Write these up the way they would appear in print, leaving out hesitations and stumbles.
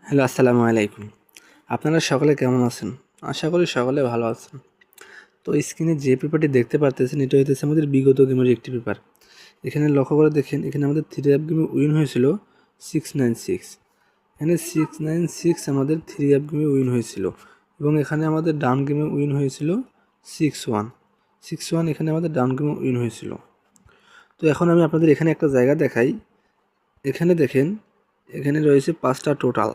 Hello, আসসালামু আলাইকুম। আপনারা সকলে কেমন আছেন? আশা করি সকলে ভালো আছেন। তো স্ক্রিনে যে পেপারটি দেখতে পারতেছেন এটা হইতেছে আমাদের বিগত গেমের একটি পেপার। এখানে লক্ষ্য করে দেখেন, এখানে আমাদের 3 অ্যাপ গেমে উইন হয়েছিল 696। এখানে 696 আমাদের 3 অ্যাপ গেমে উইন হয়েছিল এবং এখানে আমাদের ডাউন গেমে উইন হয়েছিল 61। 61 এখানে আমাদের ডাউন গেমে উইন হয়েছিল। তো এখন আমি আপনাদের এখানে একটা জায়গা দেখাই। এখানে দেখেন, এখানে রয়েছে 5টা টোটাল।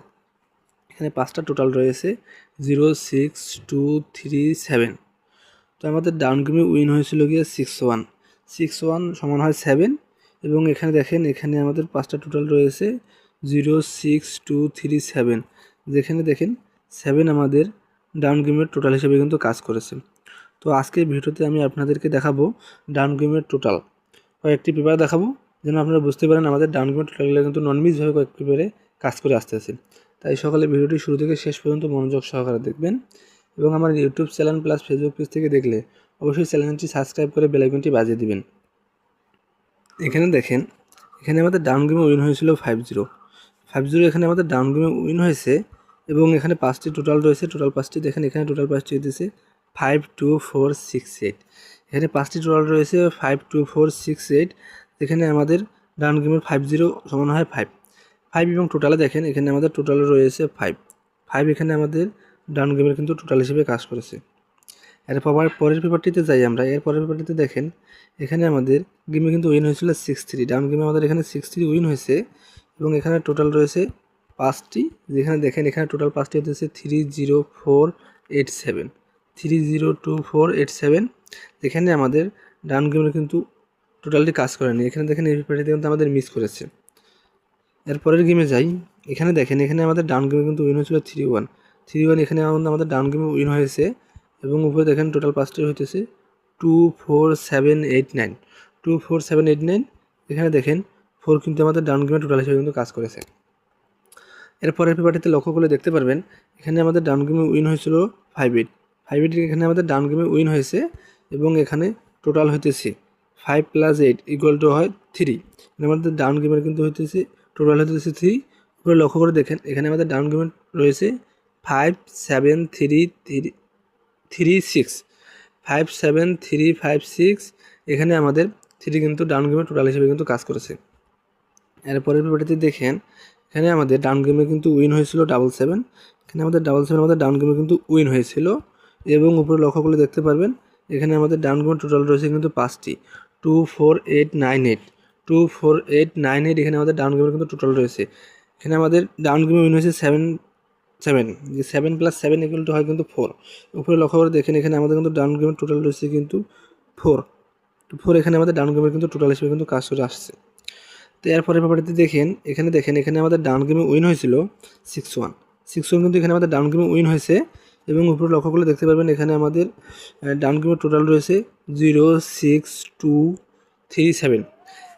এখানে 5টা টোটাল রয়েছে 0, 6, 2, 3, 7। তো আমাদের ডাউন গেমে উইন হয়েছিল গিয়ে 61। 61 সমান হয় 7 এবং এখানে দেখেন, এখানে আমাদের 5টা টোটাল রয়েছে 0, 6, 2, 3, 7। যেখানে দেখেন 7 আমাদের ডাউন গেমের টোটাল হিসেবে কিন্তু কাজ করেছে। তো আজকের ভিডিওতে আমি আপনাদেরকে দেখাবো ডাউন গেমের টোটাল। কয়েকটি পেপার দেখাবো যেন আপনারা বুঝতে পারেন আমাদের ডাউন গেমের টোটালগুলো কিন্তু নন মিসভাবে কয়েক পেপারে কাজ করে আসতেছে। তাই সকালে ভিডিওটি শুরু থেকে শেষ পর্যন্ত মনোযোগ সহকারে দেখবেন এবং আমার YouTube channel plus Facebook page থেকে দেখলে অবশ্যই চ্যানেলটি সাবস্ক্রাইব করে বেল আইকনটি বাজিয়ে দিবেন। এখানে দেখেন, এখানে আমাদের ডাউন গেমে উইন হয়েছিল 50। এখানে আমাদের ডাউন গেমে উইন হয়েছে এবং এখানে 5টি টোটাল রয়েছে। টোটাল 5টি দেখেন, এখানে টোটাল 5টি হইতেছে 5, 2, 4, 6, 8। এখানে 5টি টোটাল রয়েছে 5, 2, 4, 6, 8। এখানে আমাদের ডাউন গেমের 50 সমান হয় 5 এবং টোটালে দেখেন, এখানে আমাদের টোটালে রয়েছে 5 এখানে আমাদের ডাউন গেমের কিন্তু টোটাল হিসেবে কাজ করেছে। পরের পেপারটিতে যাই আমরা। এর পরের পেপারটিতে দেখেন, এখানে আমাদের গেমে কিন্তু উইন হয়েছিল 63। ডাউন গেমে আমাদের এখানে 63 উইন হয়েছে এবং এখানে টোটাল রয়েছে 5টি। যেখানে দেখেন, এখানে টোটাল 5টি হতেছে 30487, 302,487। এখানে আমাদের ডাউন গেমের কিন্তু টোটালটি কাজ করেনি। এখানে দেখেন, এই পেপারটিতে কিন্তু আমাদের মিস করেছে। এরপরের গেমে যাই। এখানে দেখেন, এখানে আমাদের ডাউন গেমে কিন্তু উইন হয়েছিল 3-1। এখানে আমাদের ডাউন গেমে উইন হয়েছে এবং উপরে দেখেন টোটাল 5টি হইতেছে 24789, 24789। এখানে দেখেন 4 কিন্তু আমাদের ডাউন গেমে টোটাল হিসেবে কিন্তু কাজ করেছে। এরপরের পেপারটিতে লক্ষ্য করলে দেখতে পারবেন, এখানে আমাদের ডাউন গেমে উইন হয়েছিল 5-8। এখানে আমাদের ডাউন গেমে উইন হয়েছে এবং এখানে টোটাল হইতেছে 5 + 8 = হয় 3। আমাদের ডাউন গেমের কিন্তু হইতেছে টোটাল হইতেছে 3। উপরে লক্ষ্য করে দেখেন, এখানে আমাদের ডাউন গেমের রয়েছে 57336, 57356। এখানে আমাদের 3 কিন্তু ডাউন গেমের টোটাল হিসেবে কিন্তু কাজ করেছে। এরপরের পেপারটিতে দেখেন, এখানে আমাদের ডাউন গেমে কিন্তু উইন হয়েছিল 77। এখানে আমাদের 77 আমাদের ডাউন গেমে কিন্তু উইন হয়েছিল এবং উপরে লক্ষ্য করলে দেখতে পারবেন, এখানে আমাদের ডাউন গেমের টোটাল রয়েছে কিন্তু 5টি, 24898, 24898। এখানে আমাদের ডাউন গেমের কিন্তু টোটাল রয়েছে। এখানে আমাদের ডাউন গেমে উইন হয়েছে 7, যে 7 + 7 = হয় কিন্তু 4। উপরে লক্ষ্য করে দেখেন, এখানে আমাদের কিন্তু ডাউন গেমের টোটাল রয়েছে কিন্তু 4। তো 4 এখানে আমাদের ডাউন গেমের কিন্তু টোটাল হিসেবে কিন্তু কাজ করে আসছে। তো এরপরের পেপারটিতে দেখেন, এখানে আমাদের ডাউন গেমে উইন হয়েছিল 61 কিন্তু এখানে আমাদের ডাউন গেমে উইন হয়েছে এবং উপরে লক্ষ্য করলে দেখতে পারবেন, এখানে আমাদের ডাউন গেমের টোটাল রয়েছে 06237।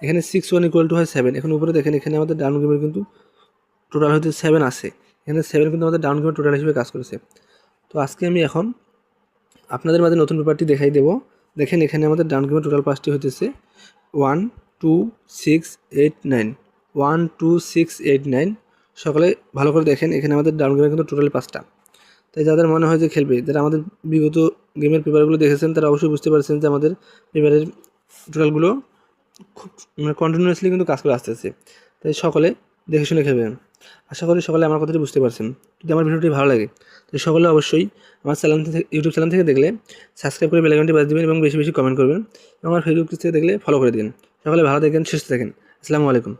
এখানে 61 = হয় 7। এখন উপরে দেখেন, এখানে আমাদের ডাউন গেমের কিন্তু টোটাল হচ্ছে 7 আছে। এখানে 7 কিন্তু আমাদের ডাউন গেমের টোটাল হিসেবে কাজ করেছে। তো আজকে আমি এখন আপনাদের মাঝে নতুন পেপারটি দেখাই দেব। দেখেন, এখানে আমাদের ডাউন গেমের টোটাল 5টি হইতেছে 12689, 12689। সকলে ভালো করে দেখেন, এখানে আমাদের ডাউন গেমের কিন্তু টোটাল 5টা। তাই যাদের মনে হয় যে খেলবে, যারা আমাদের বিগত গেমের পেপারগুলো দেখেছেন তারা অবশ্যই বুঝতে পারছেন যে আমাদের পেপারের টোটালগুলো খুব কন্টিনিউয়াসলি কিন্তু কাজ করে আসতেছে। তাই সকলে দেখে শুনে খেলবেন। আশা করি সকলে আমার কথাটি বুঝতে পারছেন। যদি আমার ভিডিওটি ভালো লাগে তাই সকলে অবশ্যই আমার চ্যানেল থেকে, ইউটিউব চ্যানেল থেকে দেখলে সাবস্ক্রাইব করে বেল আইকনটি বাজিয়ে দেবেন এবং বেশি বেশি কমেন্ট করবেন এবং আমার ফেসবুক পেজ থেকে দেখলে ফলো করে দিন। সকলে ভালো থাকেন, সুস্থ থাকেন। আসসালামু আলাইকুম।